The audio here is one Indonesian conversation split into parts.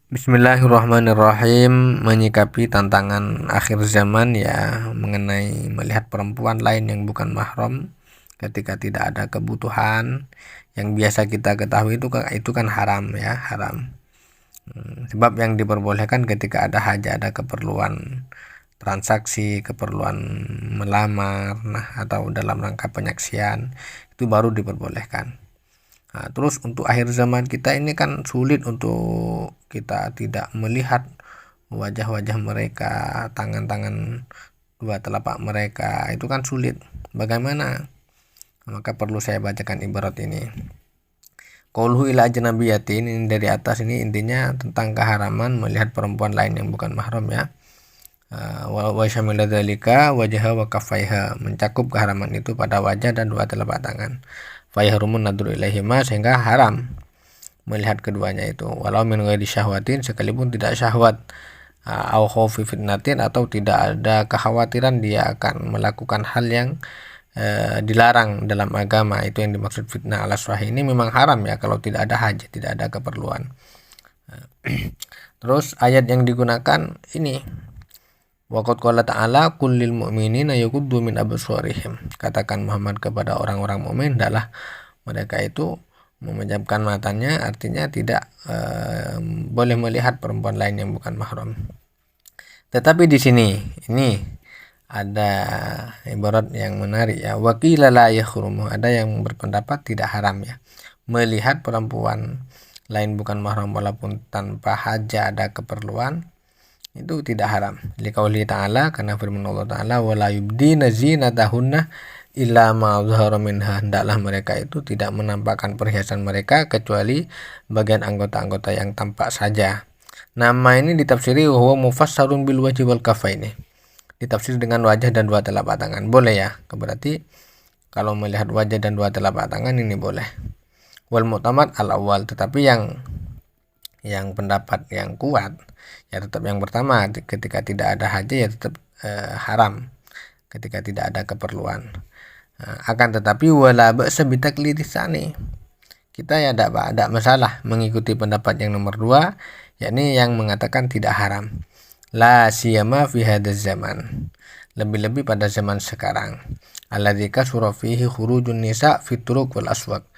Bismillahirrahmanirrahim. Menyikapi tantangan akhir zaman ya mengenai melihat perempuan lain yang bukan mahram ketika tidak ada kebutuhan yang biasa kita ketahui itu kan haram ya, haram. Sebab yang diperbolehkan ketika ada hajat, ada keperluan transaksi, keperluan melamar, atau dalam rangka penyaksian, itu baru diperbolehkan. Nah, terus untuk akhir zaman kita ini kan sulit untuk kita tidak melihat wajah-wajah mereka, tangan-tangan dua telapak mereka, itu kan sulit. Bagaimana? Maka perlu saya bacakan ibarat ini. Qauluhu ila ajnabiyatin, ini dari atas, ini intinya tentang keharaman melihat perempuan lain yang bukan mahram ya. Wa syamila dzalika wajha wa kaffaiha, mencakup keharaman itu pada wajah dan dua telapak tangan. Fayahrumun nadru ilaihima, sehingga haram melihat keduanya itu, walau min ghairi syahwatin, sekalipun tidak syahwat, au khaufi fitnatin, atau tidak ada kekhawatiran dia akan melakukan hal yang dilarang dalam agama. Itu yang dimaksud fitnah ala sahih. Ini memang haram ya kalau tidak ada hajat, tidak ada keperluan. Terus ayat yang digunakan ini, waqad qala ta'ala kullil mu'minina yaghuddu min absarihim, katakan Muhammad kepada orang-orang mukmin adalah mereka itu memejamkan matanya, artinya tidak boleh melihat perempuan lain yang bukan mahram. Tetapi di sini ini ada ibarat yang menarik ya, waqila la yahrumu, ada yang berpendapat tidak haram ya melihat perempuan lain bukan mahram walaupun tanpa hajat, ada keperluan, itu tidak haram. Liqauli ta'ala, karena firman Allah Ta'ala, wala yubdina zinatahunna illa ma zahara minha, hendaklah mereka itu tidak menampakkan perhiasan mereka kecuali bagian anggota-anggota yang tampak saja. Nama ini ditafsiri huwa mufassarun bil wajhi wal kafaini, ditafsir dengan wajah dan dua telapak tangan. Boleh ya, berarti kalau melihat wajah dan dua telapak tangan ini boleh. Wal mu'tamad al awal, tetapi yang pendapat yang kuat ya tetap yang pertama, ketika tidak ada hajat ya tetap haram ketika tidak ada keperluan. Akan tetapi wala ba'sa bitaklidisani, kita ya tidak ada masalah mengikuti pendapat yang nomor 2, yakni yang mengatakan tidak haram, la siyama fi hadzal zaman, lebih-lebih pada zaman sekarang, alladzi kasura fihi khurujun nisa fit turuq wal aswaq,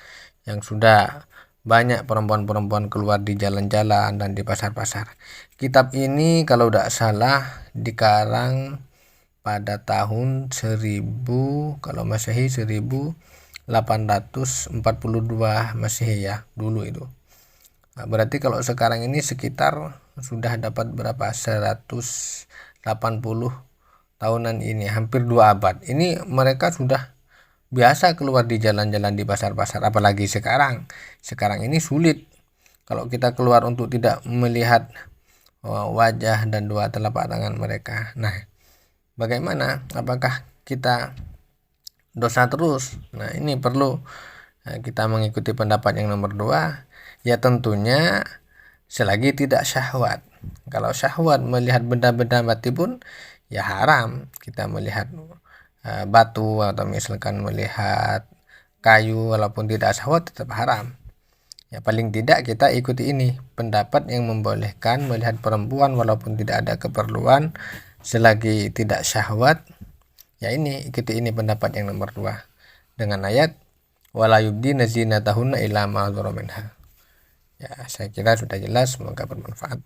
yang sudah banyak perempuan-perempuan keluar di jalan-jalan dan di pasar-pasar. Kitab ini kalau tidak salah dikarang pada tahun 1000, kalau Masehi 1842 Masehi ya, dulu itu. Nah, berarti kalau sekarang ini sekitar sudah dapat berapa? 180 tahunan ini, hampir 2 abad. Ini mereka sudah biasa keluar di jalan-jalan di pasar-pasar, apalagi sekarang ini sulit kalau kita keluar untuk tidak melihat wajah dan dua telapak tangan mereka. Nah, bagaimana? Apakah kita dosa terus? Nah, ini perlu kita mengikuti pendapat yang nomor 2, ya tentunya selagi tidak syahwat. Kalau syahwat melihat benda-benda mati pun ya haram kita melihat batu, atau misalkan melihat kayu, walaupun tidak syahwat tetap haram. Ya paling tidak kita ikuti ini pendapat yang membolehkan melihat perempuan walaupun tidak ada keperluan selagi tidak syahwat. Ya ini ikuti ini pendapat yang nomor 2 dengan ayat wala yubdina zinatahunna illa ma dzahara minha. Ya saya kira sudah jelas, semoga bermanfaat.